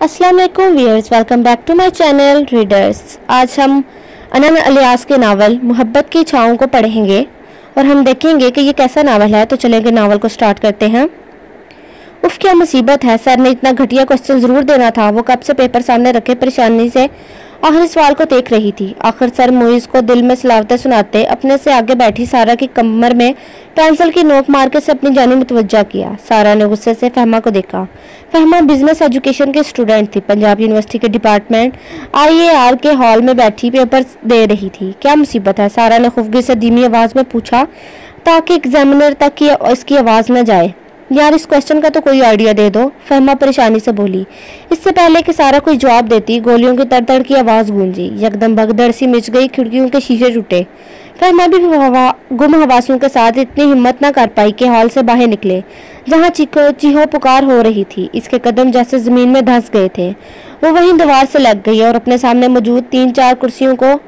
अस्सलाम वालेकुम viewers, welcome back to my channel readers. आज हम अनन अलियास के नावल मोहब्बत की छाँव को पढ़ेंगे और हम देखेंगे कि ये कैसा नावल है। तो चलेंगे नावल को स्टार्ट करते हैं। उफ, क्या मुसीबत है, सर ने इतना घटिया क्वेश्चन जरूर देना था। वो कब से पेपर सामने रखे परेशानी से आखिरी सवाल को देख रही थी। आखिर सर मोइज को दिल में सलावतें सुनाते अपने से आगे बैठी सारा की कमर में पेंसिल की नोक मार के से अपनी जानिब मुतवज्जा किया। सारा ने गुस्से से फहमा को देखा। फहमा बिजनेस एजुकेशन की स्टूडेंट थी। पंजाब यूनिवर्सिटी के डिपार्टमेंट IAR के हॉल में बैठी पेपर दे रही थी। क्या मुसीबत है, सारा ने खुफगी से धीमी आवाज में पूछा ताकि एग्जामिनर तक इसकी आवाज न जाए। यार, इस क्वेश्चन का तो कोई आइडिया दे दो, फहमा परेशानी से बोली। इससे पहले कि सारा कोई जवाब देती गोलियों की तड़तड़ की आवाज गूंजी। यकदम भगदड़ सी मच गई, खिड़कियों के शीशे टूटे। फहमा भी गुम हवासों के साथ इतनी हिम्मत न कर पाई कि हॉल से बाहर निकले जहाँ चीहो पुकार हो रही थी। इसके कदम जैसे जमीन में धंस गए थे। वो वहीं दीवार से लग गई और अपने सामने मौजूद 3-4 कुर्सियों को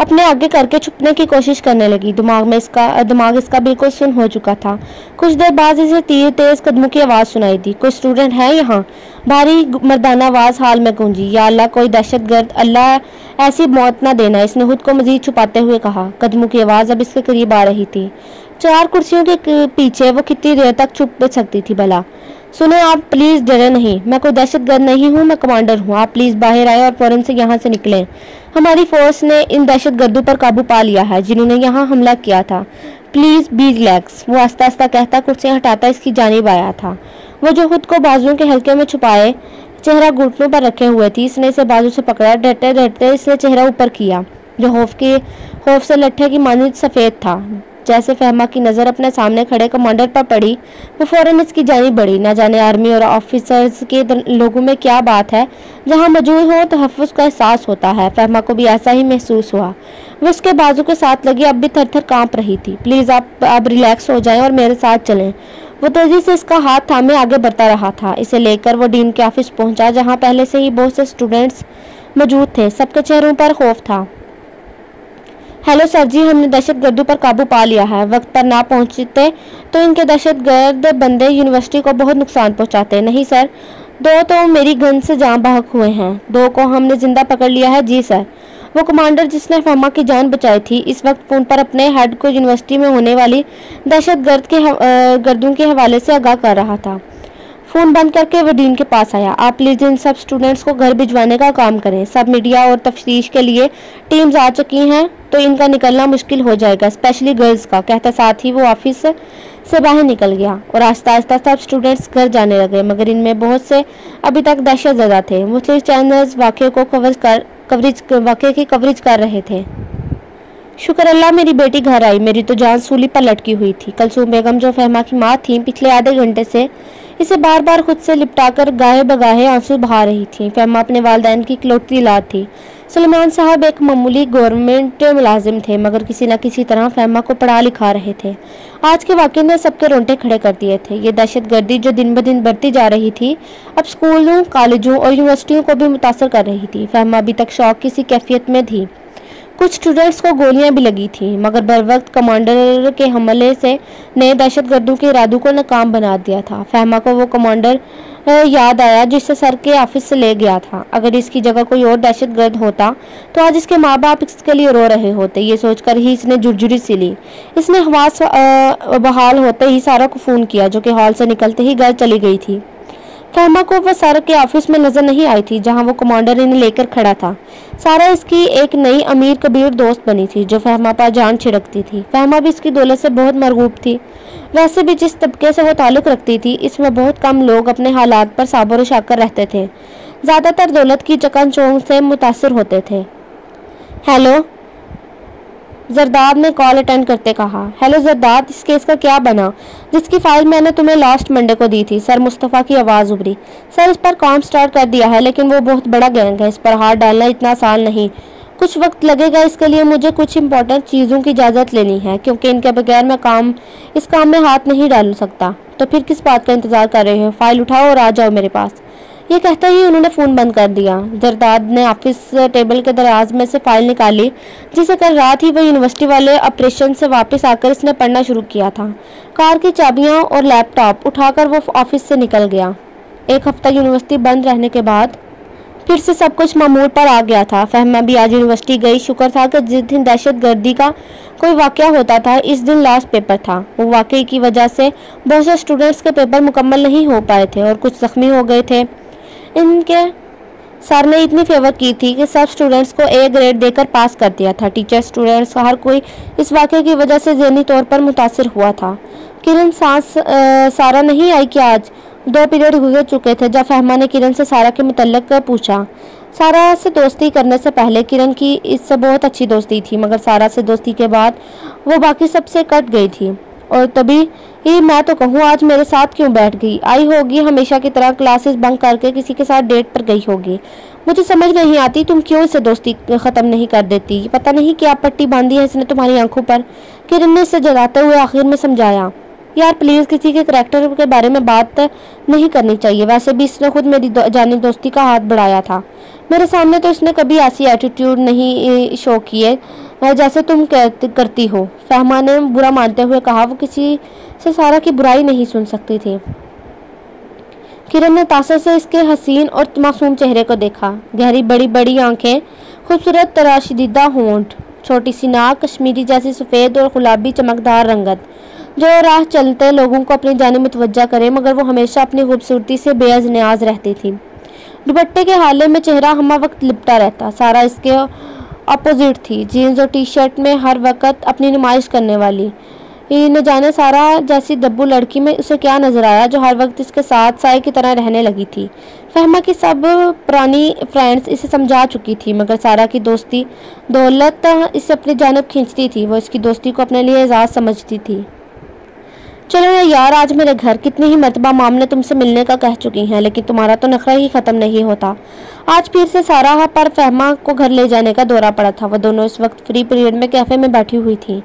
अपने आगे करके छुपने की कोशिश करने लगी। दिमाग इसका बिल्कुल सुन्न हो चुका था। कुछ देर बाद इसे तेज कदमों की आवाज सुनाई दी। कोई स्टूडेंट है यहाँ? भारी मर्दाना आवाज हाल में गूंजी। या अल्लाह, कोई दहशतगर्द, अल्लाह ऐसी मौत ना देना, इसने खुद को मजीद छुपाते हुए कहा। कदमों की आवाज अब इसके करीब आ रही थी। 4 कुर्सियों के पीछे वो कितनी देर तक छुप सकती थी भला? सुने, आप प्लीज डरे नहीं, मैं कोई दहशतगर्द नहीं हूँ, मैं कमांडर हूँ। आप प्लीज बाहर आए और फौरन से यहाँ से निकलें। हमारी फोर्स ने इन दहशतगर्दों पर काबू पा लिया है जिन्होंने यहाँ हमला किया था। प्लीज बी रिलैक्स, वो आस्ता आस्ता कहता कुर्सियाँ हटाता इसकी जानिब आया था। वो जो खुद को बाजुओं के हल्के में छुपाए चेहरा घुटनों पर रखे हुए थी, इसने इसे बाजू से पकड़ा। डरते डरते इसने चेहरा ऊपर किया जो खौफ से लट्ठे की मानिंद सफेद था। जैसे फहमा की नजर अपने सामने खड़े कमांडर पर पड़ी, वो फौरन इसकी जानिब बढ़ी। न जाने आर्मी और ऑफिसर्स के लोगों में क्या बात है, जहां मौजूद हो तहफ्फुज़ का एहसास होता है। फहमा को भी ऐसा ही महसूस हुआ। वो उसके बाजू के साथ लगी अब भी थर थर कांप रही थी। प्लीज आप अब रिलैक्स हो जाएं और मेरे साथ चलें। वो तेजी से इसका हाथ थामे आगे बढ़ता रहा था। इसे लेकर वो डीन के ऑफिस पहुंचा जहाँ पहले से ही बहुत से स्टूडेंट्स मौजूद थे। सबके चेहरों पर खौफ था। हेलो सर जी, हमने दहशतगर्दों पर काबू पा लिया है। वक्त पर ना पहुंचते तो इनके दहशतगर्द बंदे यूनिवर्सिटी को बहुत नुकसान पहुंचाते। नहीं सर, 2 तो मेरी गन से जान बहक हुए हैं, 2 को हमने जिंदा पकड़ लिया है। जी सर। वो कमांडर जिसने फहमा की जान बचाई थी इस वक्त फोन पर अपने हेड को यूनिवर्सिटी में होने वाली दहशतगर्द के गर्दों के हवाले से आगाह कर रहा था। फोन बंद करके वो डीन के पास आया। आप प्लीज इन सब स्टूडेंट्स को घर भिजवाने का काम करें। सब मीडिया और तफ्तीश के लिए टीम्स आ चुकी हैं तो इनका निकलना मुश्किल हो जाएगा, स्पेशली गर्ल्स का। कहता साथ ही वो ऑफिस से बाहर निकल गया और आस्ता आस्ता सब स्टूडेंट्स घर जाने लगे, मगर इनमें बहुत से अभी तक दहशतज़दा थे। मुख्तलिफ चैनल्स वाक़े की कवरेज कर रहे थे। शुक्र अल्लाह, मेरी बेटी घर आई। मेरी तो जान सूली पर लटकी हुई थी। कलसूम बेगम जो फहमा की माँ थी, पिछले आधे घंटे से इसे बार बार खुद से लिपटाकर गाहे बगाहे आंसू बहा रही थी। फहमा अपने वालिदैन की इकलौती औलाद थी। सलमान साहब एक मामूली गवर्नमेंट मुलाजिम थे, मगर किसी न किसी तरह फहमा को पढ़ा लिखा रहे थे। आज के वाक़े ने सबके रोंगटे खड़े कर दिए थे। ये दहशतगर्दी जो दिन ब दिन बढ़ती जा रही थी अब स्कूलों, कॉलेजों और यूनिवर्सिटियों को भी मुतासर कर रही थी। फहमा अभी तक शौक की सी कैफियत में थी। कुछ स्टूडेंट्स को गोलियां भी लगी थी, मगर बर वक्त कमांडर के हमले से नए दहशतगर्दों के इरादों को नाकाम बना दिया था। फहमा को वो कमांडर याद आया जिससे सर के ऑफिस से ले गया था। अगर इसकी जगह कोई और दहशतगर्द होता तो आज इसके माँ बाप इसके लिए रो रहे होते। ये सोचकर ही इसने झुरझुरी सी ली। इसने हवास बहाल होते ही सारा को फ़ोन किया जो कि हॉल से निकलते ही घर चली गई थी। फहमा को वह सारा के ऑफिस में नजर नहीं आई थी जहां वो कमांडर इन्हें लेकर खड़ा था। सारा इसकी एक नई अमीर कबीर दोस्त बनी थी जो फहमा पर जान छिड़कती थी। फहमा भी इसकी दौलत से बहुत मरगूब थी। वैसे भी जिस तबके से वो ताल्लुक रखती थी इसमें बहुत कम लोग अपने हालात पर साबर शाकर रहते थे। ज़्यादातर दौलत की चकाचौंध से मुतासर होते थे। हेलो, जरदाद ने कॉल अटेंड करते कहा। हेलो जरदाद, इस केस का क्या बना जिसकी फाइल मैंने तुम्हें लास्ट मंडे को दी थी? सर मुस्तफ़ा की आवाज़ उभरी। सर, इस पर काम स्टार्ट कर दिया है लेकिन वो बहुत बड़ा गैंग है, इस पर हाथ डालना इतना आसान नहीं, कुछ वक्त लगेगा। इसके लिए मुझे कुछ इंपॉर्टेंट चीज़ों की इजाज़त लेनी है क्योंकि इनके बगैर मैं इस काम में हाथ नहीं डाल सकता। तो फिर किस बात का इंतज़ार कर रहे हो? फाइल उठाओ और आ जाओ मेरे पास। ये कहते ही उन्होंने फ़ोन बंद कर दिया। जरदाद ने ऑफिस टेबल के दराज में से फाइल निकाली जिसे कल रात ही वह यूनिवर्सिटी वाले ऑपरेशन से वापस आकर इसने पढ़ना शुरू किया था। कार की चाबियां और लैपटॉप उठाकर वो ऑफिस से निकल गया। एक हफ्ता यूनिवर्सिटी बंद रहने के बाद फिर से सब कुछ मामूल पर आ गया था। फहमा भी आज यूनिवर्सिटी गई। शुक्र था कि जिस दिन दहशतगर्दी का कोई वाक़या होता था, इस दिन लास्ट पेपर था। वो वाक़ये की वजह से बहुत से स्टूडेंट्स के पेपर मुकम्मल नहीं हो पाए थे और कुछ ज़ख्मी हो गए थे। इनके सर ने इतनी फेवर की थी कि सब स्टूडेंट्स को ए ग्रेड देकर पास कर दिया था। टीचर, स्टूडेंट्स, हर कोई इस वाक़ये की वजह से ज़हनी तौर पर मुतासिर हुआ था। किरण सारा नहीं आई कि आज 2 पीरियड गुजर चुके थे जब फहमा ने किरण से सारा के मुतल्लिक पूछा। सारा से दोस्ती करने से पहले किरण की इससे बहुत अच्छी दोस्ती थी, मगर सारा से दोस्ती के बाद वो बाकी सबसे कट गई थी। और तभी ही मैं तो कहूँ, आज मेरे साथ क्यों बैठ गई? आई होगी हमेशा की तरह क्लासेस बंक करके किसी के साथ डेट पर गई होगी। मुझे समझ नहीं आती तुम क्यों इसे दोस्ती ख़त्म नहीं कर देती। पता नहीं क्या पट्टी बांधी है इसने तुम्हारी आंखों पर, किरण ने इसे जलाते हुए आखिर में समझाया। यार प्लीज़, किसी के करैक्टर के बारे में बात नहीं करनी चाहिए। वैसे भी इसने खुद मेरी जानी दोस्ती का हाथ बढ़ाया था। मेरे सामने तो इसने कभी ऐसी एटीट्यूड नहीं शो किए जैसे तुम करती हो। फहमा ने बुरा मानते हुए कहा। वो किसी से सारा की बुराई नहीं सुन सकती थी। किरण ने तासर से इसके हसीन और मासूम चेहरे को देखा। गहरी बड़ी बड़ी आंखें, खूबसूरत तराशीदा होंठ, छोटी सी नाक, कश्मीरी जैसी सफ़ेद और गुलाबी चमकदार रंगत, जो राह चलते लोगों को अपनी जानिब मुतवज्जा करे, मगर वो हमेशा अपनी खूबसूरती से बेअज़ न्याज रहती थी। दुपट्टे के हाले में चेहरा हमा वक्त लिपटा रहता। सारा इसके अपोजिट थी, जीन्स और टी शर्ट में हर वक्त अपनी नुमाइश करने वाली। न जाने सारा जैसी दब्बू लड़की में उसे क्या नजर आया जो हर वक्त इसके साथ साए की तरह रहने लगी थी। फहमा की सब पुरानी फ्रेंड्स इसे समझा चुकी थी, मगर सारा की दोस्ती दौलत इसे अपनी जानिब खींचती थी। वो इसकी दोस्ती को अपने लिए एजाज़ समझती थी। चलो ना यार, आज मेरे घर कितनी ही मरतबा माम ने तुमसे मिलने का कह चुकी हैं, लेकिन तुम्हारा तो नखरा ही ख़त्म नहीं होता। आज फिर से सारा पर फहमा को घर ले जाने का दौरा पड़ा था। वो दोनों इस वक्त फ्री पीरियड में कैफ़े में बैठी हुई थी।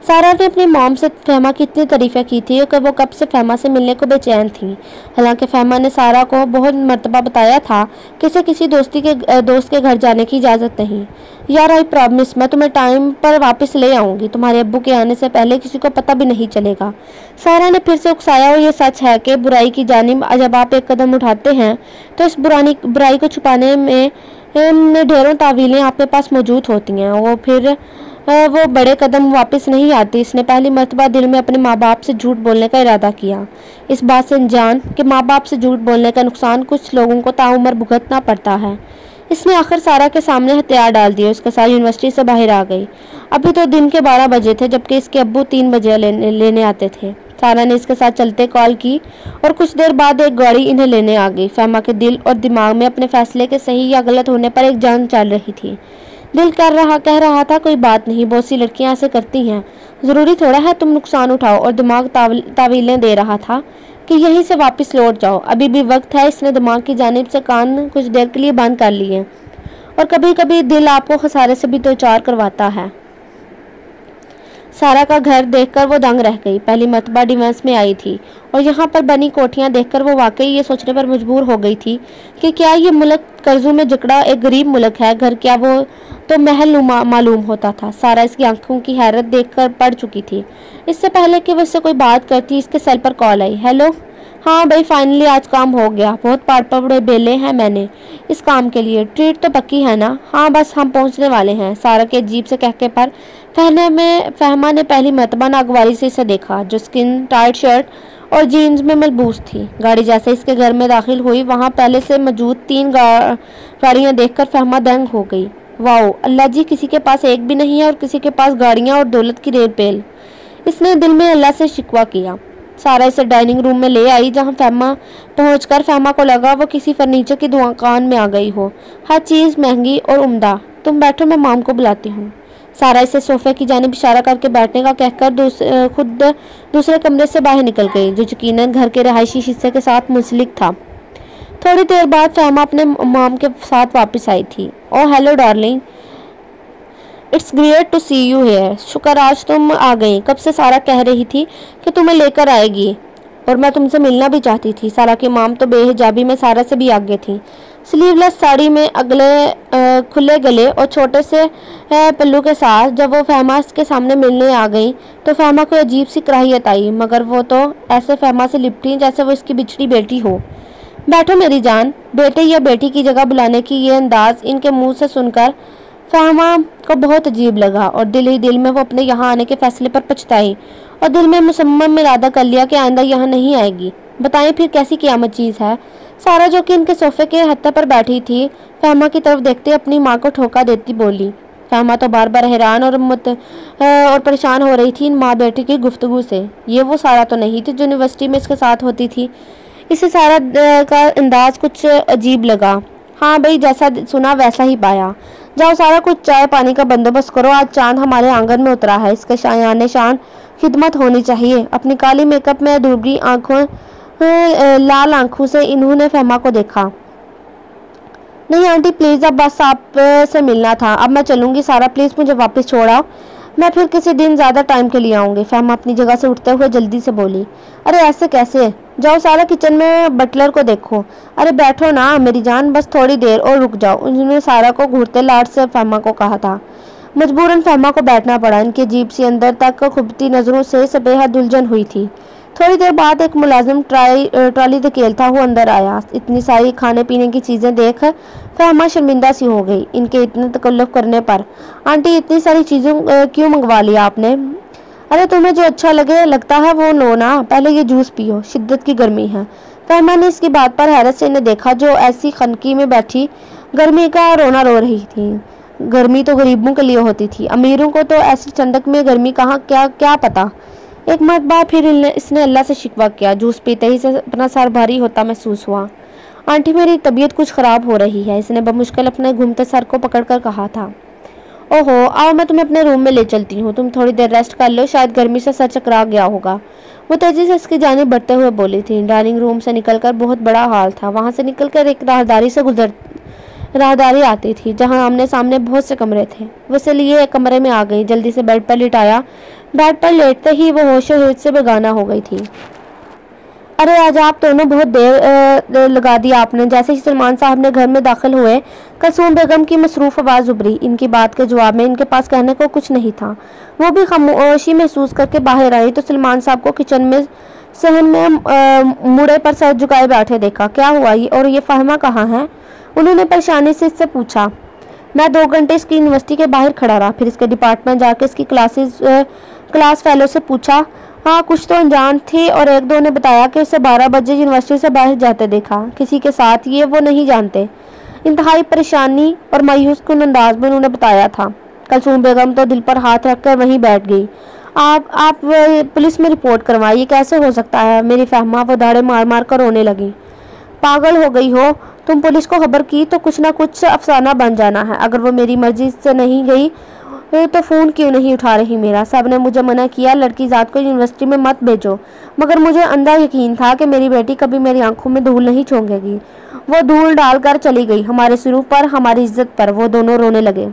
सारा ने अपनी मॉम से फहमा की इतनी तारीफ़ें की थी कि वो कब से फहमा से मिलने को बेचैन थी। हालांकि फहमा ने सारा को बहुत मरतबा बताया था कि इसे किसी दोस्त के घर जाने की इजाज़त नहीं। यार आई प्रॉमिस, मैं तुम्हें टाइम पर वापस ले आऊँगी। तुम्हारे अब्बू के आने से पहले किसी को पता भी नहीं चलेगा। सारा ने फिर से उकसाया। और ये सच है कि बुराई की जानिब जब आप एक कदम उठाते हैं तो इस बुराई को छुपाने में ढेरों तावीलें आपके पास मौजूद होती हैं। वो बड़े कदम वापस नहीं आती। इसने पहली मर्तबा दिल में अपने माँ बाप से झूठ बोलने का इरादा किया, इस बात से अनजान कि माँ बाप से झूठ बोलने का नुकसान कुछ लोगों को ताउम्र भुगतना पड़ता है। इसने आखिर सारा के सामने हथियार डाल दिए। उसके साथ यूनिवर्सिटी से बाहर आ गई। अभी तो दिन के 12 बजे थे, जबकि इसके अब्बू 3 बजे लेने आते थे। सारा ने इसके साथ चलते कॉल की और कुछ देर बाद एक गाड़ी इन्हें लेने आ गई। फहमा के दिल और दिमाग में अपने फैसले के सही या गलत होने पर एक जान चल रही थी। दिल कह रहा था कोई बात नहीं, बहुत सी लड़कियां ऐसे करती हैं, ज़रूरी थोड़ा है तुम नुकसान उठाओ। और दिमाग तावीलें दे रहा था कि यहीं से वापस लौट जाओ, अभी भी वक्त है। इसने दिमाग की जानिब से कान कुछ देर के लिए बंद कर लिए। और कभी कभी दिल आपको खसारे से भी दो चार करवाता है। सारा का घर देखकर वो दंग रह गई। पहली मर्तबा डिफेंस में आई थी और यहाँ पर बनी कोठियाँ देखकर वो वाकई ये सोचने पर मजबूर हो गई थी कि क्या ये मुल्क कर्जों में जकड़ा एक गरीब मुल्क है। घर क्या वो तो महल मालूम होता था। सारा इसकी आंखों की हैरत देखकर पड़ चुकी थी। इससे पहले कि वो इससे कोई बात करती, इसके सेल पर कॉल आई। हेलो, हाँ भाई, फाइनली आज काम हो गया। बहुत पड़े बेले हैं मैंने इस काम के लिए। ट्रीट तो पक्की है ना? हाँ बस हम पहुंचने वाले हैं। सारा के अजीब से कहके पर फहमा ने पहली मर्तबा नागवारी से इसे देखा, जो स्किन टाइट शर्ट और जीन्स में मलबूस थी। गाड़ी जैसे इसके घर में दाखिल हुई, वहाँ पहले से मौजूद 3 गाड़ियाँ देखकर फहमा दंग हो गई। वाओ अल्लाह जी, किसी के पास एक भी नहीं है और किसी के पास गाड़ियाँ और दौलत की रेल पेल। इसने दिल में अल्लाह से शिकवा किया। सारा इसे डाइनिंग रूम में ले आई, जहाँ पहुंचकर फहमा को लगा वो किसी फर्नीचर की दुकान में आ गई हो। हर चीज़ महंगी और उम्दा। तुम बैठो, मैं माम को बुलाती हूँ। सारा इसे सोफे की जानिब इशारा करके बैठने का कहकर खुद दूसरे कमरे से बाहर निकल गई, जो यकीनन घर के रहायशी हिस्से के साथ मुंसलिक था। थोड़ी देर बाद फहमा अपने माम के साथ वापस आई थी। Oh hello darling, it's great to see you here. शुक्र आज तुम आ गई। कब से सारा कह रही थी कि तुम्हें लेकर आएगी और मैं तुमसे मिलना भी चाहती थी। सारा की माम तो बेहिजाबी में सारा से भी आगे थी। स्लीवलेस साड़ी में अगले खुले गले और छोटे से पल्लू के साथ जब वो फहमा के सामने मिलने आ गई तो फहमा को अजीब सी कराहियत आई, मगर वो तो ऐसे फहमा से लिपटी जैसे वो इसकी बिछड़ी बेटी हो। बैठो मेरी जान। बेटे या बेटी की जगह बुलाने की ये अंदाज इनके मुंह से सुनकर फ़ाहिमा को बहुत अजीब लगा और दिल ही दिल में वो अपने यहाँ आने के फैसले पर पछताई और दिल में मुसम्मम इरादा कर लिया कि आइंदा यहाँ नहीं आएगी। बताएं फिर कैसी क़यामत चीज़ है। सारा जो कि इनके सोफे के हत्थे पर बैठी थी फ़ाहिमा की तरफ देखते अपनी माँ को ठोका देती बोली। फ़ाहिमा तो बार बार हैरान और परेशान हो रही थी इन माँ बेटी की गुफ्तगू से। ये वो सारा तो नहीं थी जो यूनिवर्सिटी में इसके साथ होती थी। इसे सारा का अंदाज कुछ अजीब लगा। हाँ भाई, जैसा सुना वैसा ही पाया। जाओ सारा कुछ चाय पानी का बंदोबस्त करो, आज चांद हमारे आंगन में उतरा है, इसके शायान शान खिदमत होनी चाहिए। अपनी काली मेकअप में डूबी आंखों लाल आंखों से इन्होंने फ़ाहिमा को देखा। नहीं आंटी प्लीज़, अब बस आप से मिलना था, अब मैं चलूँगी। सारा प्लीज़ मुझे वापस छोड़ आओ, मैं फिर किसी दिन ज़्यादा टाइम के लिए आऊँगी। फ़ाहिमा अपनी जगह से उठते हुए जल्दी से बोली। अरे ऐसे कैसे? जाओ सारा किचन में बटलर को देखो। अरे बैठो ना मेरी जान, बस थोड़ी देर और रुक जाओ, उन्होंने सारा को घूरते लाड से फ़ाहिमा को कहा था। मजबूरन फ़ाहिमा को बैठना पड़ा। इनकी अजीब सी अंदर तक खुबती नज़रों से बेहद उलझन हुई थी। थोड़ी देर बाद एक मुलाजिम ट्रॉली धकेलता हुआ अंदर आया। इतनी सारी खाने पीने की चीज़ें देख फ़ाहिमा शर्मिंदा सी हो गई इनके इतने तकल्लुफ़ करने पर। आंटी इतनी सारी चीज़ें क्यों मंगवा लिया आपने? अरे तुम्हें जो अच्छा लगता है वो लो ना, पहले ये जूस पियो, शिद्दत की गर्मी है। फ़ाहिमा ने इसकी बात पर हैरत से इन्हें देखा जो ऐसी खनकी में बैठी गर्मी का रोना रो रही थी। गर्मी तो गरीबों के लिए होती थी, अमीरों को तो ऐसी ठंडक में गर्मी कहाँ क्या पता। एक मरतबा फिर इसने अल्लाह से शिकवा किया। जूस पीते ही से अपना सर भारी होता महसूस हुआ। आंटी मेरी तबीयत कुछ ख़राब हो रही है, इसने बमुश्किल अपने घूमते सर को पकड़कर कहा था। ओहो आओ मैं तुम्हें अपने रूम में ले चलती हूँ, तुम थोड़ी देर रेस्ट कर लो, शायद गर्मी से सर चकरा गया होगा। वो तेजी से इसकी जानिब बढ़ते हुए बोली थी। डाइनिंग रूम से निकलकर बहुत बड़ा हॉल था, वहाँ से निकलकर एक राहदारी आती थी जहाँ आमने सामने बहुत से कमरे थे। वो इसलिए एक कमरे में आ गई, जल्दी से बेड पर लिटाया। बेड पर लेटते ही वो होशो होश से बेगाना हो गई थी। अरे आज आप दोनों बहुत देर लगा दी आपने। जैसे ही सलमान साहब ने घर में दाखिल हुए कलसूम बेगम की मसरूफ़ आवाज़ उभरी। इनकी बात के जवाब में इनके पास कहने को कुछ नहीं था। वो भी खामोशी महसूस करके बाहर आई तो सलमान साहब को किचन में सहन में मुड़े पर सर झुकाए बैठे देखा। क्या हुआ और ये फ़ाहिमा कहाँ है? उन्होंने परेशानी से इससे पूछा। मैं 2 घंटे इसकी यूनिवर्सिटी के बाहर खड़ा रहा, फिर इसके डिपार्टमेंट जाकर इसकी क्लास फेलो से पूछा। हाँ कुछ तो अनजान थे और एक दो ने बताया कि उसे 12 बजे यूनिवर्सिटी से बाहर जाते देखा, किसी के साथ, ये वो नहीं जानते। इंतहाई परेशानी और मायूस कुन अंदाज में उन्होंने बताया था। कलसूम बेगम तो दिल पर हाथ रखकर वहीं बैठ गई। आप पुलिस में रिपोर्ट करवाइए, कैसे हो सकता है? मेरी फ़ाहिमा वो दाढ़े मार मार कर रोने लगी। पागल हो गई हो तुम, पुलिस को खबर की तो कुछ ना कुछ अफसाना बन जाना है। अगर वो मेरी मर्जी से नहीं गई तो फ़ोन क्यों नहीं उठा रही मेरा? सब ने मुझे मना किया लड़की ज़ात को यूनिवर्सिटी में मत भेजो, मगर मुझे अंधा यकीन था कि मेरी बेटी कभी मेरी आंखों में धूल नहीं झोंकेगी। वो धूल डालकर चली गई हमारे सिरों पर, हमारी इज्जत पर। वो दोनों रोने लगे।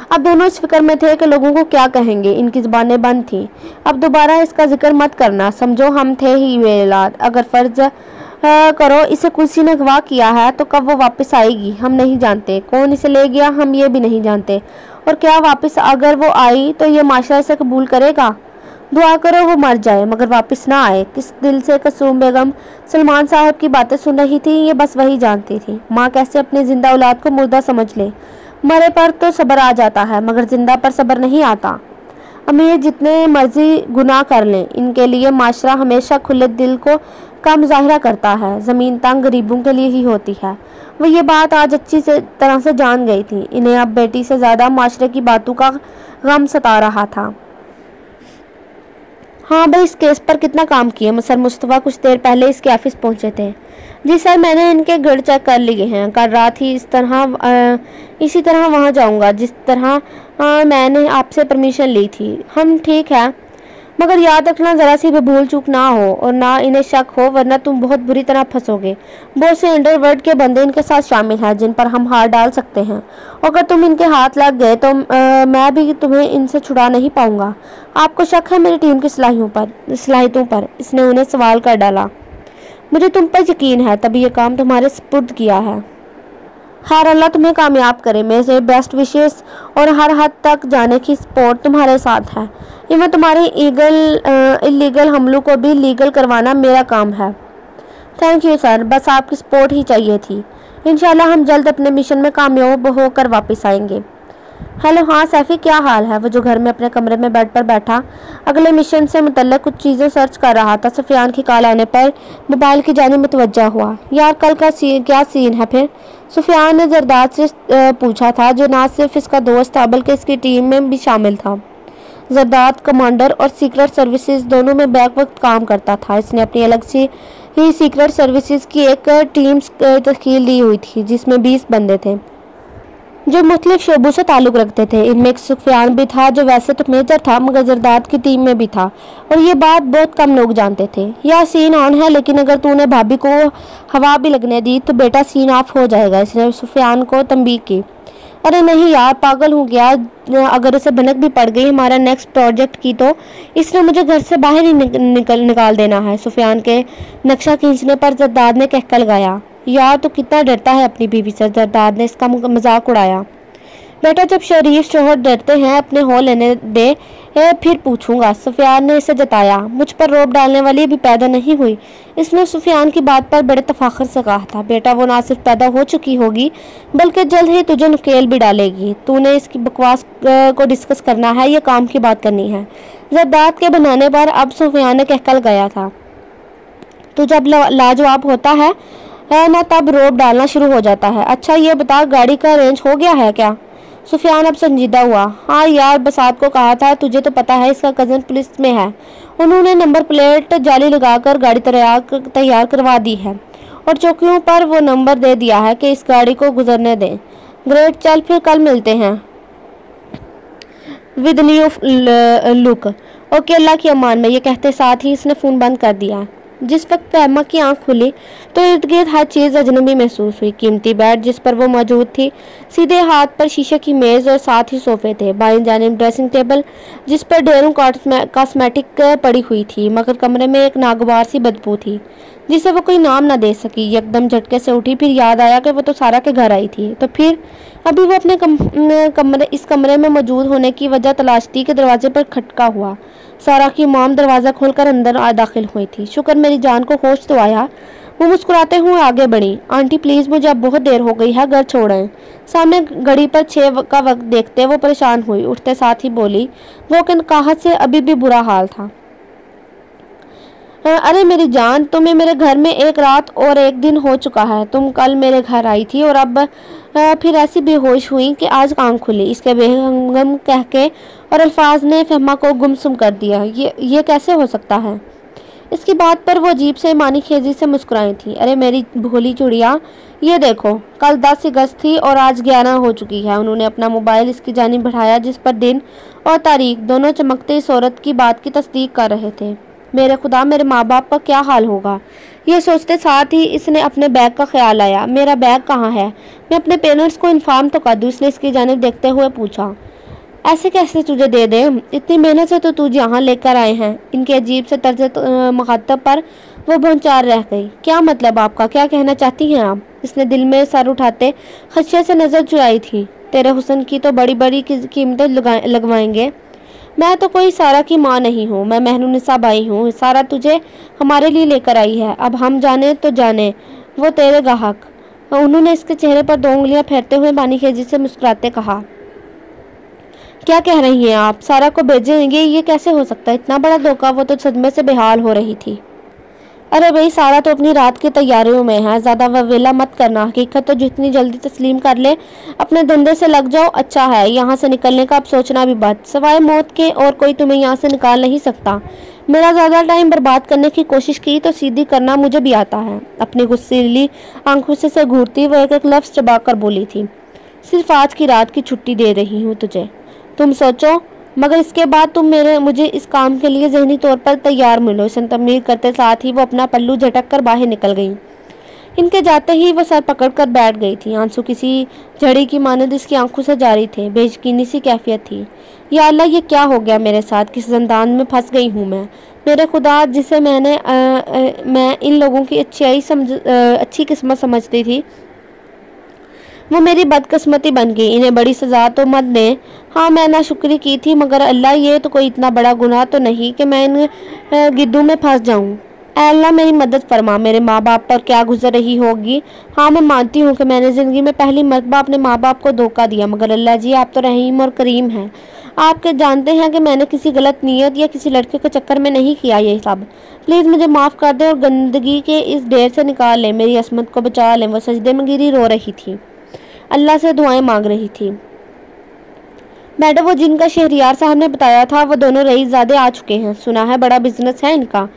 अब दोनों इस फिक्र में थे कि लोगों को क्या कहेंगे। इनकी ज़बानें बंद थीं। अब दोबारा इसका जिक्र मत करना, समझो हम थे ही वे औलाद। अगर फ़र्ज करो इसे किसी ने अगवा किया है तो कब वो वापस आएगी हम नहीं जानते। कौन इसे ले गया हम ये भी नहीं जानते। और क्या वापस अगर वो आई तो ये माशरा इसे कबूल करेगा? दुआ करो वो मर जाए मगर वापस ना आए। किस दिल से कलसूम बेगम सलमान साहब की बातें सुन रही थी ये बस वही जानती थी। माँ कैसे अपनी जिंदा औलाद को मुर्दा समझ ले। मरे पर तो सब्र आ जाता है मगर जिंदा पर सब्र नहीं आता। अमीर जितने मर्जी गुनाह कर लें, इनके लिए माशरा हमेशा खुले दिल को कम ज़ाहिरा करता है। ज़मीन तंग गरीबों के लिए ही होती है। वो ये बात आज अच्छी तरह से जान गई थी। इन्हें अब बेटी से ज़्यादा माशरे की बातों का गम सता रहा था। हाँ भाई, इस केस पर कितना काम किया? सर मुस्तफ़ा कुछ देर पहले इसके ऑफिस पहुँचे थे। जी सर, मैंने इनके घर चेक कर लिए हैं। कल रात ही इसी तरह वहाँ जाऊँगा जिस तरह मैंने आपसे परमिशन ली थी। हम ठीक है, मगर याद रखना ज़रा सी भी भूल चूक ना हो और ना इन्हें शक हो, वरना तुम बहुत बुरी तरह फंसोगे। बहुत से अंडरवर्ल्ड के बंदे इनके साथ शामिल हैं जिन पर हम हाथ डाल सकते हैं। अगर तुम इनके हाथ लग गए तो मैं भी तुम्हें इनसे छुड़ा नहीं पाऊंगा। आपको शक है मेरी टीम की सलाहियतों पर? इसने उन्हें सवाल कर डाला। मुझे तुम पर यकीन है, तभी ये काम तुम्हारे सुपुर्द किया है। हर अल्लाह तुम्हें कामयाब करे। मेरे बेस्ट विशेस और हर हद तक जाने की सपोर्ट तुम्हारे साथ है। इवन तुम्हारे इलीगल हमलों को भी लीगल करवाना मेरा काम है। थैंक यू सर, बस आपकी सपोर्ट ही चाहिए थी। इंशाल्लाह हम जल्द अपने मिशन में कामयाब होकर वापस आएंगे। हेलो, हाँ सैफी, क्या हाल है? वो जो घर में अपने कमरे में बेड पर बैठा अगले मिशन से मुतल्लिक कुछ चीज़ें सर्च कर रहा था, सुफियान की कॉल आने पर मोबाइल की जानिब मुतवज्जा हुआ। यार कल का क्या सीन है फिर? सुफियान ने जरदाद से पूछा था, जो ना सिर्फ इसका दोस्त था बल्कि इसकी टीम में भी शामिल था। जरदाद कमांडर और सीक्रेट सर्विसेज दोनों में बैक वक्त काम करता था। इसने अपनी अलग से ही सीक्रेट सर्विसेज की एक टीम तश्कील दी हुई थी जिसमें 20 बंदे थे जो मुख्तलिफ शोबों से ताल्लुक़ रखते थे। इनमें एक सुफियान भी था जो वैसे तो मेजर था मगर जरदाद की टीम में भी था, और ये बात बहुत कम लोग जानते थे। यह सीन ऑन है, लेकिन अगर तूने भाभी को हवा भी लगने दी तो बेटा सीन ऑफ हो जाएगा, इसने सुफियान को तंबीह की। अरे नहीं यार, पागल हो गया, अगर उसे भनक भी पड़ गई हमारा नेक्स्ट प्रोजेक्ट की तो इसने मुझे घर से बाहर ही निकाल देना है। सुफियान के नक्शा खींचने पर जरदाद ने कहकर लगाया, यार तो कितना डरता है अपनी बीवी से। जरदाद ने इसका मजाक उड़ाया। बेटा जब शरीफ शोहर डरते हैं अपने हो लेने दे, फिर पूछूंगा। सुफियान ने इसे जताया। मुझ पर रोब डालने वाली अभी पैदा नहीं हुई, इसने सुफियान की बात पर बड़े तफाखर से कहा था। बेटा वो ना सिर्फ पैदा हो चुकी होगी बल्कि जल्द ही तुझे नुकेल भी डालेगी। तूने इसकी बकवास को डिस्कस करना है या काम की बात करनी है? जरदाद के बनाने पर अब सुफियान ने कहकर गया था, तू जब लाजवाब होता है ना तब रोब डालना शुरू हो जाता है। अच्छा ये बता, गाड़ी का अरेंज हो गया है क्या? सुफियान अब संजीदा हुआ। हाँ यार, बसात को कहा था, तुझे तो पता है इसका कज़न पुलिस में है। उन्होंने नंबर प्लेट जाली लगाकर गाड़ी तैयार करवा दी है और चौकियों पर वो नंबर दे दिया है कि इस गाड़ी को गुजरने दें। ग्रेट, चल फिर कल मिलते हैं। With new look. ओके, अल्लाह की अमान में, ये कहते साथ ही इसने फ़ोन बंद कर दिया। जिस वक्त फहमा की आंख खुली तो इर्द गिर्द हर चीज़ अजनबी महसूस हुई। कीमती बेड जिस पर वो मौजूद थी, सीधे हाथ पर शीशे की मेज़ और साथ ही सोफे थे। बाईं जानिब ड्रेसिंग टेबल जिस पर ढेरों कॉस्मेटिक पड़ी हुई थी, मगर कमरे में एक नागवार सी बदबू थी जिसे वो कोई नाम ना दे सकी। एकदम झटके से उठी, फिर याद आया कि वो तो सारा के घर आई थी। तो फिर अभी वो अपने इस कमरे में मौजूद होने की वजह तलाशती के दरवाजे पर खटका हुआ। सारा की मॉम दरवाज़ा खोलकर अंदर दाखिल हुई थी। शुक्र मेरी जान को होश तो आया। वो मुस्कुराते हुए आगे बढ़ी। आंटी प्लीज़, मुझे अब बहुत देर हो गई है, घर छोड़ें। सामने घड़ी पर 6 का वक्त देखते वो परेशान हुई। उठते साथ ही बोली, वो कि नकाहत से अभी भी बुरा हाल था। अरे मेरी जान, तुम्हें मेरे घर में एक रात और एक दिन हो चुका है। तुम कल मेरे घर आई थी और अब फिर ऐसी बेहोश हुई कि आज आंख खुली। इसके बेहंगम कह के और अल्फाज ने फहमा को गुमसुम कर दिया। ये कैसे हो सकता है? इसकी बात पर वो अजीब से मानी खेजी से मुस्कुराई थी। अरे मेरी भोली चुड़िया, ये देखो, कल 10 अगस्त थी और आज 11 हो चुकी है। उन्होंने अपना मोबाइल इसकी जानिब बढ़ाया जिस पर दिन और तारीख दोनों चमकते इस औरत की बात की तस्दीक कर रहे थे। मेरे खुदा, मेरे माँ बाप का क्या हाल होगा? ये सोचते साथ ही इसने अपने बैग का ख्याल आया। मेरा बैग कहाँ है? मैं अपने पेरेंट्स को इन्फॉर्म तो कर दूँ, इसने इसकी जानिब देखते हुए पूछा। ऐसे कैसे तुझे दे दें? इतनी मेहनत से तो तुझे यहाँ लेकर आए हैं। इनके अजीब से तर्ज मुखातब पर वो भौंचार रह गई। क्या मतलब आपका? क्या कहना चाहती हैं आप? इसने दिल में सर उठाते खदशे से नज़र चुराई थी। तेरे हुस्न की तो बड़ी बड़ी कीमतें लगवाएंगे। मैं तो कोई सारा की माँ नहीं हूँ, मैं मेहनुनिसा बाई हूँ। सारा तुझे हमारे लिए लेकर आई है। अब हम जाने तो जाने, वो तेरे गाहक। उन्होंने इसके चेहरे पर 2 उंगलियां फेरते हुए बानीखेजी से मुस्कुराते कहा, क्या कह रही हैं आप? सारा को भेजेंगे? ये कैसे हो सकता है? इतना बड़ा धोखा? वो तो सदमे से बेहाल हो रही थी। अरे भाई, सारा तो अपनी रात की तैयारियों में है, ज़्यादा ववेला मत करना। हकीकत तो जितनी जल्दी तस्लीम कर ले, अपने धंधे से लग जाओ, अच्छा है। यहाँ से निकलने का अब सोचना भी बंद। सिवाय मौत के और कोई तुम्हें यहाँ से निकाल नहीं सकता। मेरा ज़्यादा टाइम बर्बाद करने की कोशिश की तो सीधी करना मुझे भी आता है। अपनी गुस्सैली आंखों से घूरती वो एक लफ्ज़ चबा कर बोली थी, सिर्फ आज की रात की छुट्टी दे रही हूँ तुझे, तुम सोचो, मगर इसके बाद तुम मुझे इस काम के लिए जहनी तौर पर तैयार मिलो। इसे तमीर करते साथ ही वो अपना पल्लू झटक कर बाहर निकल गई। इनके जाते ही वो सर पकड़कर बैठ गई थी। आंसू किसी झड़ी की मानद इसकी आंखों से जारी थे। बेयकीनी सी कैफियत थी। या अल्लाह, ये क्या हो गया मेरे साथ? किस ज़ंदान में फंस गई हूँ मैं? मेरे खुदा, जिसे मैं इन लोगों की अच्छी किस्मत समझती थी, वो मेरी बदकिस्मती बन गई। इन्हें बड़ी सज़ा तो मत दें। हाँ, मैं नाशुक्री की थी, मगर अल्लाह, ये तो कोई इतना बड़ा गुनाह तो नहीं कि मैं इन गिद्धों में फंस जाऊँ। ऐ अल्लाह मेरी मदद फरमा, मेरे माँ बाप पर क्या गुजर रही होगी। हाँ, मैं मानती हूँ कि मैंने ज़िंदगी में पहली मरतबा अपने माँ बाप को धोखा दिया, मगर अल्लाह जी आप तो रहीम और करीम हैं। आप क्या जानते हैं कि मैंने किसी गलत नीयत या किसी लड़के के चक्कर में नहीं किया ये सब। प्लीज़ मुझे माफ़ कर दें और गंदगी के इस ढेर से निकाल लें, मेरी असमत को बचा लें। वो सजदे में गिरी रो रही थी, अल्लाह से दुआएं मांग रही थी। मैडम, वो जिनका शहरियार साहब ने बताया था वो दोनों रईसज़ादे आ चुके हैं। सुना है बड़ा बिजनेस है इनका।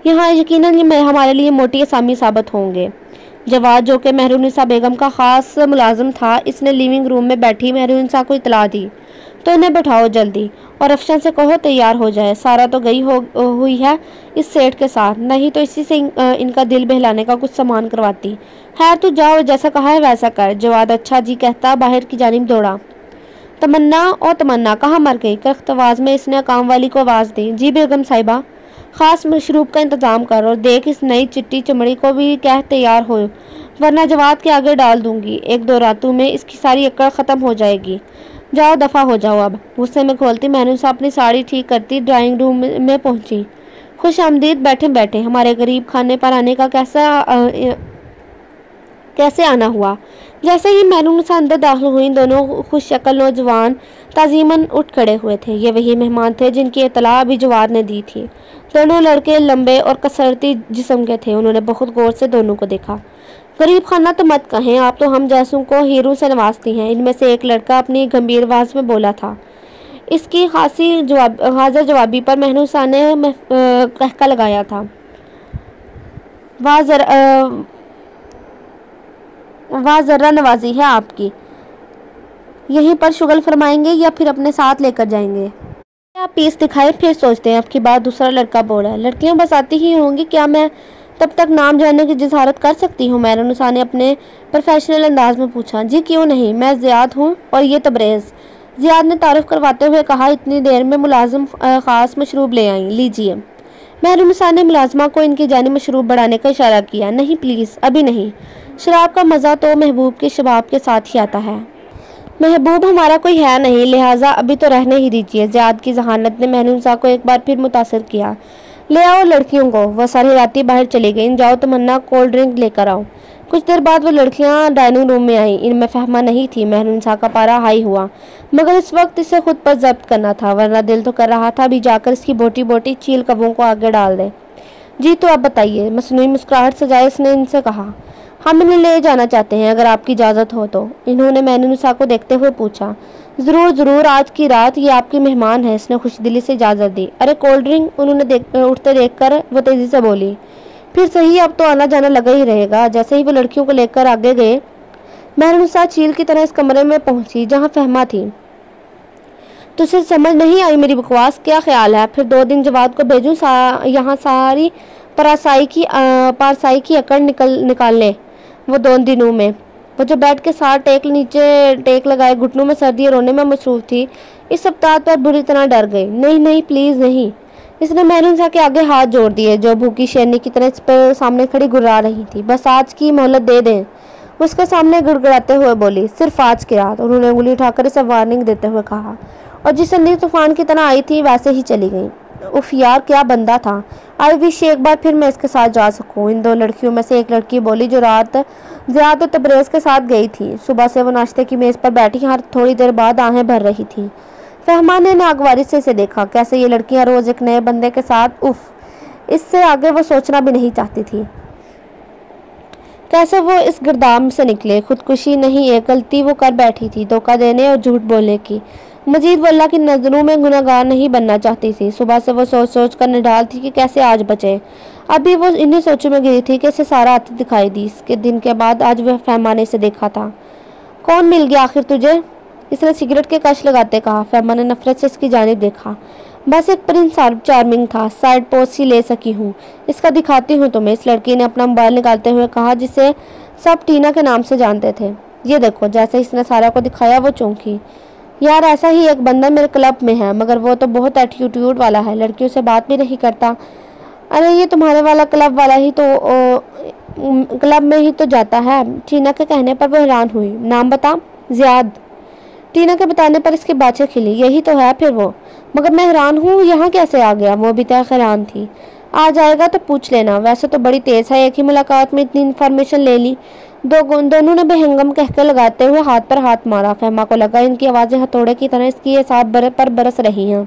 यहाँ यकीनन ये हमारे लिए मोटी आसामी साबित होंगे। जवाद, जो कि महरुनिसा बेगम का ख़ास मुलाजिम था, इसने लिविंग रूम में बैठी महरुनिसा को इतला दी। तो इन्हें बैठाओ जल्दी और अफशन से कहो तैयार हो जाए। सारा तो गई हुई है इस सेठ के साथ, नहीं तो इसी से इनका दिल बहलाने का कुछ सामान करवाती। खैर तू जाओ, जैसा कहा है वैसा कर। जवाद अच्छा जी कहता बाहर की जानिब दौड़ा। तमन्ना, ओ तमन्ना, कहाँ मर गई? कख्त आवाज़ में इसने काम वाली को आवाज़ दी। जी बेगम साहिबा, ख़ास मशरूब का इंतज़ाम कर और देख इस नई चिट्टी चमड़ी को भी कह तैयार हो, वरना जवाद के आगे डाल दूंगी। 1-2 रातों में इसकी सारी अकड़ ख़त्म हो जाएगी। जाओ दफ़ा हो जाओ अब। गुस्से में खोलती महनूसा अपनी साड़ी ठीक करती ड्राइंग रूम में पहुंची। खुश आमदीद, बैठे बैठे हमारे गरीब खाने पर आने का कैसे आना हुआ। जैसे ही महनूसा अंदर दाखिल हुई, दोनों खुश शक्ल नौजवान ताजीमन उठ खड़े हुए थे। ये वही मेहमान थे जिनकी इतला अभी जवाद ने दी थी। दोनों लड़के लंबे और कसरती जिस्म के थे। उन्होंने बहुत गौर से दोनों को देखा। गरीब खाना तो मत कहें, आप तो हम जैसों को हीरों से नवाजती हैं। इनमें से एक लड़का अपनी गंभीर आवाज़ में बोला था। इसकी खासी हाजिर जवाबी पर महनूसा ने कहका लगाया था। वाह ज़रा नवाजी है आपकी। यहीं पर शुगल फरमाएंगे या फिर अपने साथ लेकर जाएंगे? आप पीस दिखाएं फिर सोचते हैं। आपकी बात दूसरा लड़का बोला। लड़कियां बस आती ही होंगी, क्या मैं तब तक नाम जानने की जिसारत कर सकती हूँ? महरुनिसा ने अपने प्रोफेशनल अंदाज में पूछा। जी क्यों नहीं, मैं ज़ियाद हूँ और ये तबरेज़। ज़ियाद ने तारुफ करवाते हुए कहा। इतनी देर में मुलाजिम ख़ास मशरूब ले आई, लीजिए। महरुनिसा ने मुलाजमा को इनकी जानिब मशरूब बढ़ाने का इशारा किया। नहीं प्लीज़, अभी नहीं। शराब का मज़ा तो महबूब के शबाब के साथ ही आता है। महबूब हमारा कोई है नहीं, लिहाजा अभी तो रहने ही दीजिए। ज़ियाद की जहानत ने महरुनिसा को एक बार फिर मुतासर किया। ले आओ लड़कियों को। वह सारी राती बाहर चली गई। जाओ तमन्ना, कोल्ड ड्रिंक लेकर आओ। कुछ देर बाद वो लड़कियां डाइनिंग रूम में आईं। इनमें फहमा नहीं थी। महरुनिसा का पारा हाई हुआ, मगर इस वक्त इसे खुद पर जब्त करना था, वरना दिल तो कर रहा था अभी जाकर इसकी बोटी बोटी चील कब्बों को आगे डाल दे। जी तो आप बताइए, मसनूई मुस्कुराहट सजाए इसने इनसे कहा। हम इन्हें ले जाना चाहते हैं, अगर आपकी इजाज़त हो तो। इन्होंने महरुनिसा को देखते हुए पूछा। ज़रूर ज़रूर, आज की रात ये आपकी मेहमान है। इसने खुशदिली से इजाज़त दी। अरे कोल्ड ड्रिंक, उन्होंने उठते देखकर वो तेज़ी से बोली। फिर सही, अब तो आना जाना लगा ही रहेगा। जैसे ही वो लड़कियों को लेकर आगे गए, महरुनिसा चील की तरह इस कमरे में पहुंची जहां फहमा थी। तुझे समझ नहीं आई मेरी बकवास? क्या ख्याल है फिर 2 दिन जवाद को भेजूं यहाँ सारी पारसाई की अकड़ निकाल ले? वो 2 दिनों में वो जो बैठ के साथ नीचे टेक लगाए घुटनों में सर्दी रोने में मसरूफ थी, इस सप्ताह पर बुरी तरह डर गई। नहीं नहीं प्लीज़ नहीं। इसने महरुनिसा के आगे हाथ जोड़ दिए, जो भूखी शेरनी की तरह इस पर सामने खड़ी गुर्रा रही थी। बस आज की मोहलत दे दें, उसके सामने गिड़गिड़ाते हुए बोली। सिर्फ आज की रात। उन्होंने उंगली उठाकर इसे वार्निंग देते हुए कहा, और जिस अंधी तूफान की तरह आई थी वैसे ही चली गई। उफ यार, क्या बंदा था। आई विश एक बार फिर मैं इसके साथ जा सकूं। इन 2 लड़कियों में से एक लड़की बोली, जो रात ज़ियाद और तबरेज़ के साथ गई थी। सुबह से वो नाश्ते की मेज़ पर बैठी हर थोड़ी देर बाद आहें भर रही थी। फहमा ने नागवारी से इसे देखा। कैसे ये लड़कियां रोज़ एक नए बंदे के साथ, उफ, इससे आगे वो सोचना भी नहीं चाहती थी। कैसे वो इस गिरदाम से निकले। खुदकुशी नहीं, एक गलती वो कर बैठी थी, धोखा देने और झूठ बोलने की। मजीद वो अल्लाह की नज़रों में गुनहगार नहीं बनना चाहती थी। सुबह से वो सोच सोच कर निढाल थी कि कैसे आज बचे। अभी वो इन्हीं सोचों में गिरी थी कि इसे सारा आती दिखाई दी। इसके दिन के बाद आज वह फहमा ने इसे देखा था। कौन मिल गया आखिर तुझे? इसने सिगरेट के कश लगाते कहा। फहमा ने नफरत से इसकी जानिब देखा। बस एक प्रिंस चार्मिंग था, साइड पोस्ट ही ले सकी हूँ, इसका दिखाती हूँ तुम्हें। इस लड़की ने अपना मोबाइल निकालते हुए कहा, जिसे सब टीना के नाम से जानते थे। ये देखो। जैसे इसने सारा को दिखाया वो चौंकी। यार, ऐसा ही एक बंदा मेरे क्लब में है, मगर वो तो बहुत एटीट्यूड वाला है, लड़कियों से बात भी नहीं करता। अरे ये तुम्हारे वाला क्लब वाला ही तो क्लब में ही तो जाता है। टीना के कहने पर वो हैरान हुई। नाम बता। ज़ियाद। टीना के बताने पर इसकी बातें खिली। यही तो है फिर वो। मगर मैं हैरान हूँ, यहाँ कैसे आ गया? वो भी तय हैरान थी। आ जाएगा तो पूछ लेना। वैसे तो बड़ी तेज़ है, एक ही मुलाकात में इतनी इन्फॉर्मेशन ले ली। दोनों ने बेहंगम कहकर लगाते हुए हाथ पर हाथ मारा। फहमा को लगा इनकी आवाज़ें हथौड़े की तरह इसकी ये साथ पर बरस रही हैं।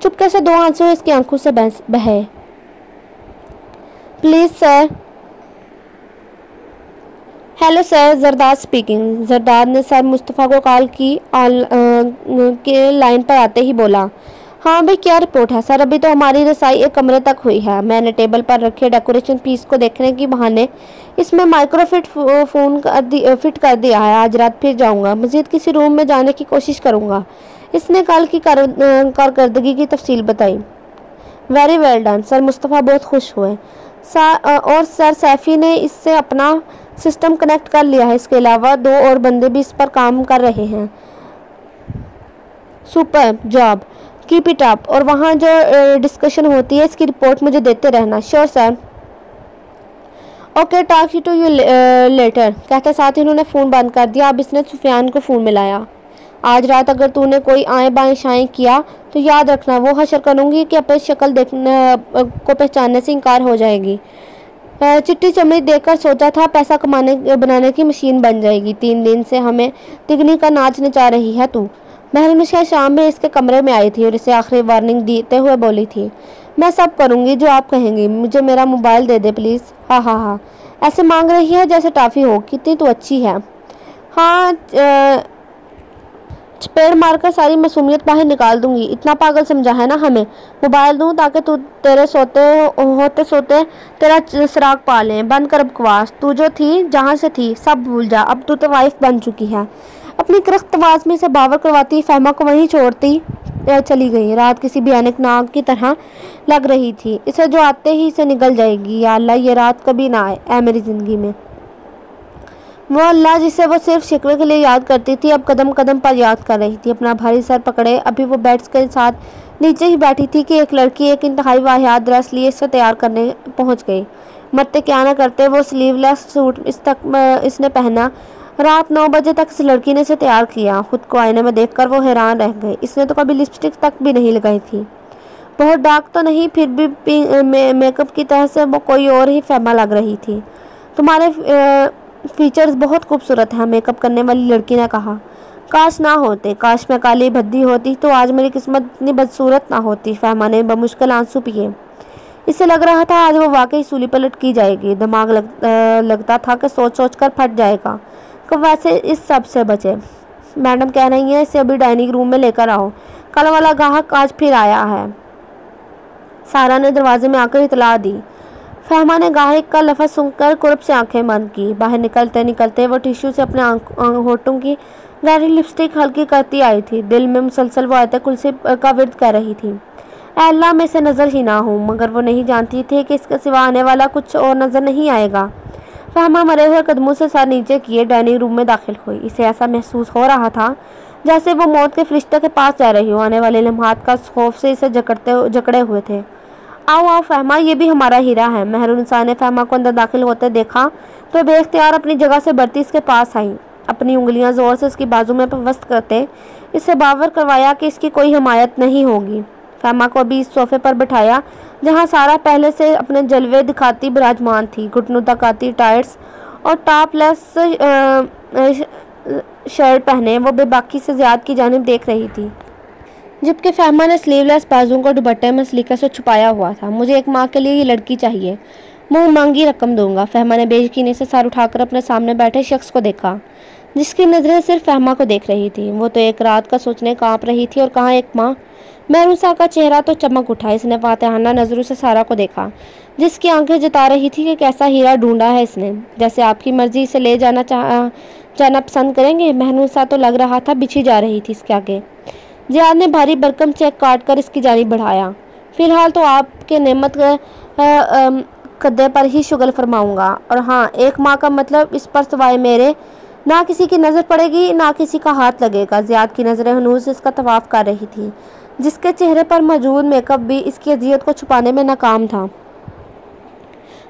चुपके से 2 आंसू इसकी आंखों से बहे। Please sir. Hello sir, Zardad speaking. Zardad ने सर मुस्तफ़ा को कॉल की के लाइन पर आते ही बोला, हाँ भाई क्या रिपोर्ट है सर? अभी तो हमारी रसाई एक कमरे तक हुई है। मैंने टेबल पर रखे डेकोरेशन पीस को देखने की बहाने इसमें माइक्रोफिट फ़ोन फिट कर दिया है। आज रात फिर जाऊंगा, मज़ीद किसी रूम में जाने की कोशिश करूंगा। इसने कल की कारकर्दगी की तफसील बताई। Very well done sir. Mustafa बहुत खुश हुए। और सर सैफ़ी ने इससे अपना सिस्टम कनेक्ट कर लिया है। इसके अलावा 2 और बंदे भी इस पर काम कर रहे हैं। Super job, keep it up. और वहाँ जो डिस्कशन होती है इसकी रिपोर्ट मुझे देते रहना। Sure sir. Okay, talk to you later. कहते साथ ही उन्होंने फ़ोन बंद कर दिया। अब इसने सुफियान को फ़ोन मिलाया। आज रात अगर तूने कोई आए बाएं शाएं किया तो याद रखना वो हशर करूँगी कि अपनी शक्ल देखने को पहचानने से इनकार हो जाएगी। चिट्टी चमड़ी देखकर सोचा था पैसा बनाने की मशीन बन जाएगी। 3 दिन से हमें तिगनी का नाच नचा रही है तू। महरुनिशा शाम में इसके कमरे में आई थी और इसे आखिरी वार्निंग देते हुए बोली थी, मैं सब करूँगी जो आप कहेंगी, मुझे मेरा मोबाइल दे दे प्लीज़। हाँ हाँ हाँ, ऐसे मांग रही है जैसे टॉफ़ी हो। कितनी तो अच्छी है। हाँ, चपेड़ मारकर सारी मासूमियत बाहर निकाल दूंगी। इतना पागल समझा है ना हमें? मोबाइल दूं ताकि तू तेरे होते सोते तेरा सुराग पा लें। बंद कर बकवास। तू जो थी, जहाँ से थी, सब भूल जा। अब तू तो वाइफ बन चुकी है। अपनी करख्त आवाज़ में से बावर करवाती फहमा को वहीं छोड़ती चली गई। रात किसी भयानक नाग की तरह लग रही थी। इसे जो आते ही इसे निकल जाएगी। या अल्लाह, ये रात कभी ना आए ऐ मेरी ज़िंदगी में। वो अल्लाह जिसे वो सिर्फ शिकवे के लिए याद करती थी, अब कदम कदम पर याद कर रही थी। अपना भारी सर पकड़े अभी वो बेड्स के साथ नीचे ही बैठी थी कि एक लड़की एक इंतहाई वाहियात ड्रेस लिए इसे तैयार करने पहुंच गई। मरते क्या ना करते वो स्लीवलेस सूट इसने पहना। रात 9 बजे तक इस लड़की ने इसे तैयार किया। खुद को आईने में देखकर वो हैरान रह गई। इसने तो कभी लिपस्टिक तक भी नहीं लगाई थी। बहुत डार्क तो नहीं, फिर भी मेकअप की तरह से वो कोई और ही फहमा लग रही थी। तुम्हारे फीचर्स बहुत खूबसूरत हैं, मेकअप करने वाली लड़की ने कहा। काश ना होते, काश मैं काली भद्दी होती तो आज मेरी किस्मत इतनी बदसूरत ना होती। फहमा ने बमुश्किल आंसू पिए। इससे लग रहा था आज वो वाकई सूली पलट की जाएगी। दिमाग लगता था कि सोच सोच कर फट जाएगा। कब वैसे इस सब से बचे। मैडम कह रही हैं इसे अभी डाइनिंग रूम में लेकर आओ, कल वाला ग्राहक आज फिर आया है। सारा ने दरवाजे में आकर इतला दी। फहमा ने गाहक का लफ्ज़ सुनकर कुर्ब से आंखें बंद की। बाहर निकलते निकलते वो टिश्यू से अपने होठों की गहरी लिपस्टिक हल्की करती आई थी। दिल में मुसलसल वो आयत कुर्सी का विर्द कर रही थी, अल्लाह में से नज़र ही ना हो। मगर वो नहीं जानती थी कि इसके सिवा आने वाला कुछ और नज़र नहीं आएगा। फहमा मरे हुए कदमों से सर नीचे किए डाइनिंग रूम में दाखिल हुई। इसे ऐसा महसूस हो रहा था जैसे वो मौत के फरिश्ते के पास जा रही हो। आने वाले लम्हात का खौफ से इसे जकड़े हुए थे। आओ आओ फहमा, ये भी हमारा हीरा है। महरुनिसा ने फहमा को अंदर दाखिल होते देखा तो बेख्तियार अपनी जगह से बढ़ती इसके पास आई। अपनी उंगलियां जोर से इसकी बाजू में पवस्त करते इससे बावर करवाया कि इसकी कोई हिमायत नहीं होगी। फहमा को अभी इस सोफे पर बिठाया जहां सारा पहले से अपने जलवे दिखाती विराजमान थी। घुटनों तक आती टाइट्स और टॉपलेस शर्ट पहने वो बेबाकी से ज़ियाद की जानिब देख रही थी, जबकि फहमा ने स्लीवलेस बाजुओं को दुपट्टे में सलीके से छुपाया हुआ था। मुझे एक माँ के लिए ये लड़की चाहिए, मुँह मांगी रकम दूंगा। फहमा ने बेयकीनी से सर उठाकर अपने सामने बैठे शख्स को देखा जिसकी नज़रें सिर्फ फहमा को देख रही थी। वो तो एक रात का सोचने काँप रही थी और कहाँ एक माँ। महरूसा का चेहरा तो चमक उठा। इसने फातिहाना नज़रों से सारा को देखा जिसकी आंखें जता रही थी कि कैसा हीरा ढूंढा है इसने। जैसे आपकी मर्जी से ले जाना पसंद करेंगे। महरूसा तो लग रहा था बिछी जा रही थी इसके आगे। ज़ियाद ने भारी भरकम चेक काट कर इसकी जानिब बढ़ाया। फिलहाल तो आपके नेमत कद्दे पर ही शुगर फरमाऊँगा। और हाँ, एक माँ का मतलब इस पर सिवाय मेरे ना किसी की नज़र पड़ेगी ना किसी का हाथ लगेगा। ज़ियाद की नज़रें हनूज इसका तवाफ़ कर रही थी, जिसके चेहरे पर मौजूद मेकअप भी इसकी अजियत को छुपाने में नाकाम था।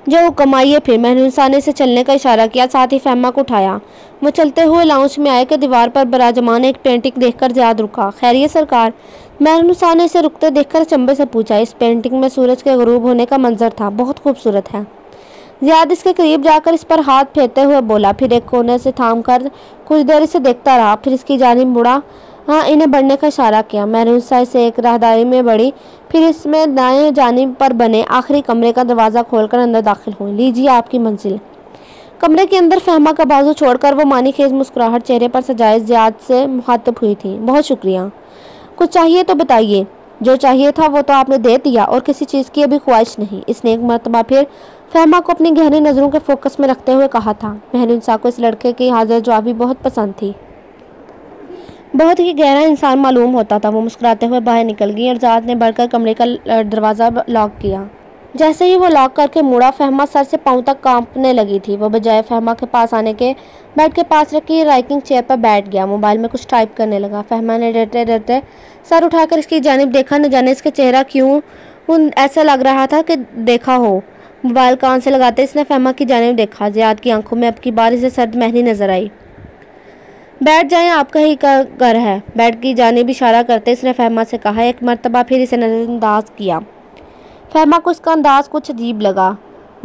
जो हुक्म आइए फिर। महरूसा ने से चलने का इशारा किया, साथ ही फहमा को उठाया। वो चलते हुए लाउंज में आए कि दीवार पर बराजमान एक पेंटिंग देखकर ज़ियाद रुका। खैरियत सरकार? मेहरुनिसा ने इसे रुकते देखकर चंबे से पूछा। इस पेंटिंग में सूरज के गुरूब होने का मंजर था, बहुत खूबसूरत है। ज़ियाद इसके करीब जाकर इस पर हाथ फेरते हुए बोला, फिर एक कोने से थाम कर कुछ देर इसे देखता रहा, फिर इसकी जानिब मुड़ा। हाँ, इन्हें बढ़ने का इशारा किया। मेहरुनिसा इसे एक राहदारी में बढ़ी, फिर इसमें दाएं जानिब पर बने आखिरी कमरे का दरवाज़ा खोलकर अंदर दाखिल हुई। लीजिए आपकी मंजिल। कमरे के अंदर फहमा का बाजू छोड़कर वो मानी खेज मुस्कुराहट चेहरे पर सजाए ज़ियाद से मुखातिब हुई थी। बहुत शुक्रिया। कुछ चाहिए तो बताइए। जो चाहिए था वो तो आपने दे दिया और किसी चीज़ की अभी ख्वाहिश नहीं। इसने एक मरतबा फिर फहमा को अपनी गहरी नज़रों के फोकस में रखते हुए कहा था। मेहरुनिसा को इस लड़के की हाजिर जवाबी बहुत पसंद थी। बहुत ही गहरा इंसान मालूम होता था। वो मुस्कुराते हुए बाहर निकल गई और ज़ियाद ने बढ़कर कमरे का दरवाज़ा लॉक किया। जैसे ही वो लॉक करके मुड़ा, फहमा सर से पाँव तक कांपने लगी थी। वो बजाय फहमा के पास आने के बेड के पास रखी राइकिंग चेयर पर बैठ गया। मोबाइल में कुछ टाइप करने लगा। फहमा ने डरते डरते सर उठाकर इसकी जानिब देखा। न जाने इसका चेहरा क्यों ऐसा लग रहा था कि देखा हो। मोबाइल कान से लगाते इसने फहमा की जानिब देखा। ज़ियाद की आंखों में अब की बार इसे सर्द मेहंदी नजर आई। बैठ जाएं, आपका ही घर है। बेड की जानिब इशारा करते इसने फहमा से कहा। एक मरतबा फिर इसे नज़रअंदाज किया। फहमा को इसका अंदाज कुछ अजीब लगा।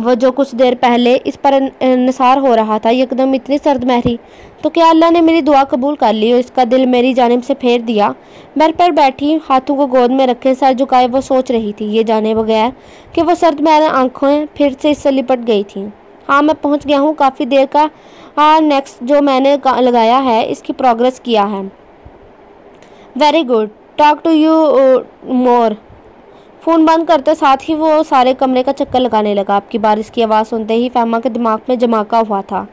वह जो कुछ देर पहले इस पर निसार हो रहा था, यकदम इतनी सर्द महरी। तो क्या अल्लाह ने मेरी दुआ कबूल कर ली और इसका दिल मेरी जानिब से फेर दिया। बेड पर बैठी हाथों को गोद में रखे सर झुकाए वो सोच रही थी, ये जाने बगैर कि वह सर्द महरी आंखें फिर से इससे लिपट गई थी। हाँ, मैं पहुँच गया हूँ। काफ़ी देर का नेक्स्ट जो मैंने लगाया है इसकी प्रोग्रेस किया है। Very good, talk to you more. Phone बंद करते साथ ही वो सारे कमरे का चक्कर लगाने लगा। आपकी बारिश की आवाज़ सुनते ही फहमा के दिमाग में जमाका हुआ था।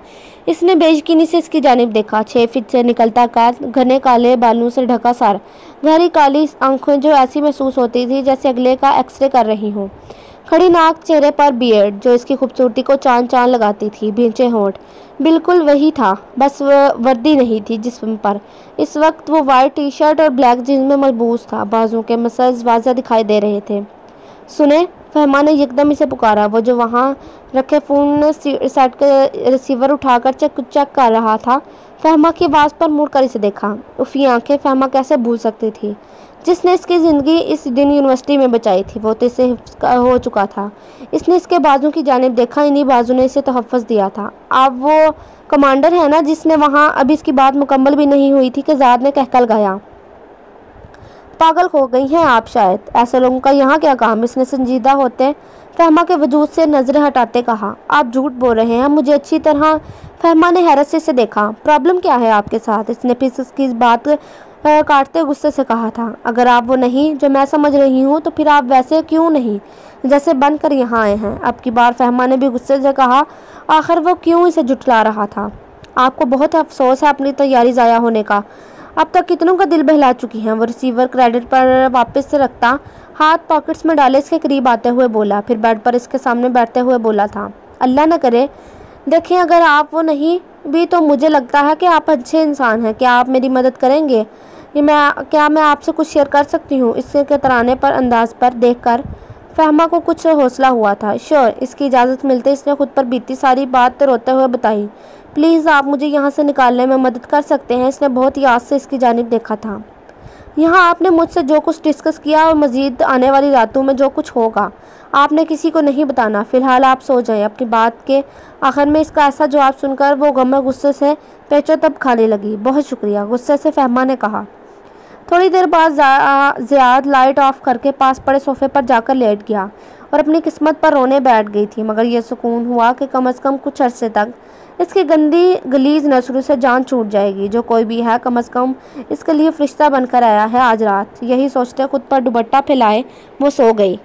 इसने बेयकीनी से इसकी जानिब देखा। 6 फीट से निकलता कद, घने काले बालों से ढका सर, गहरी काली आंखें जो ऐसी महसूस होती थी जैसे अगले का एक्सरे कर रही हों, खड़ी नाक, चेहरे पर बियर्ड जो इसकी खूबसूरती को चांद चांद लगाती थी, भींचे होंठ। बिल्कुल वही था, बस वर्दी नहीं थी जिस्म पर। इस वक्त वो वाइट टी शर्ट और ब्लैक जीन्स में मलबूस था। बाजुओं के मसल्स वाज़ा दिखाई दे रहे थे। सुने, फहमा ने एकदम इसे पुकारा। वो जो वहाँ रखे फ़ोन सेट के रिसीवर उठाकर चेक कर रहा था, फहमा की आवाज़ पर मुड़कर इसे देखा। उफ़ी आंखें फहमा कैसे भूल सकती थी जिसने इसकी ज़िंदगी इस दिन यूनिवर्सिटी में बचाई थी। वो तो इससे हो चुका था। इसने इसके बाजू की जानिब देखा। इन्हीं बाजू ने इसे तहफ़्फ़ुज़ दिया था। आप वो कमांडर है ना जिसने वहाँ, अभी इसकी बात मुकम्मल भी नहीं हुई थी कि ज़ियाद ने कहकर गया। पागल हो गई हैं आप शायद। ऐसे लोगों का यहाँ क्या काम। इसने संजीदा होते फहमा के वजूद से नजरें हटाते कहा। आप झूठ बोल रहे हैं मुझे अच्छी तरह। फहमा ने हैरत से इसे देखा। प्रॉब्लम क्या है आपके साथ। इसने फिर इसकी बात काटते गुस्से से कहा था। अगर आप वो नहीं जो मैं समझ रही हूँ तो फिर आप वैसे क्यों नहीं जैसे बनकर यहाँ आए हैं। अब की बार फहमा ने भी गुस्से से कहा। आखिर वो क्यों इसे झुठला रहा था। आपको बहुत अफसोस है अपनी तैयारी ज़ाया होने का। अब तक कितनों का दिल बहला चुकी हैं। वो रिसीवर क्रेडिट पर वापस से रखता हाथ पॉकेट्स में डाले इसके करीब आते हुए बोला। फिर बेड पर इसके सामने बैठते हुए बोला था, अल्लाह न करे। देखें, अगर आप वो नहीं भी तो मुझे लगता है कि आप अच्छे इंसान हैं। क्या आप मेरी मदद करेंगे। क्या मैं आपसे कुछ शेयर कर सकती हूँ। इसके तराने पर अंदाज पर देखकर फहमा को कुछ हौसला हुआ था। श्योर। इसकी इजाज़त मिलते इसने खुद पर बीती सारी बात रोते हुए बताई। प्लीज़ आप मुझे यहाँ से निकालने में मदद कर सकते हैं। इसने बहुत याद से इसकी जानिब देखा था। यहाँ आपने मुझसे जो कुछ डिस्कस किया और मज़ीद आने वाली रातों में जो कुछ होगा आपने किसी को नहीं बताना। फ़िलहाल आप सो जाएं। अपनी बात के आखिर में इसका ऐसा जवाब सुनकर वो गम गुस्से से पेचो तब खाने लगी। बहुत शुक्रिया, गुस्से से फहमा ने कहा। थोड़ी देर बाद ज़ियाद लाइट ऑफ करके पास पड़े सोफे पर जाकर लेट गया और अपनी किस्मत पर रोने बैठ गई थी। मगर यह सुकून हुआ कि कम से कम कुछ अरसे तक इसकी गंदी गलीज नसरों से जान छूट जाएगी। जो कोई भी है कम से कम इसके लिए फरिश्ता बनकर आया है आज रात। यही सोचते खुद पर दुपट्टा फैलाए वो सो गई।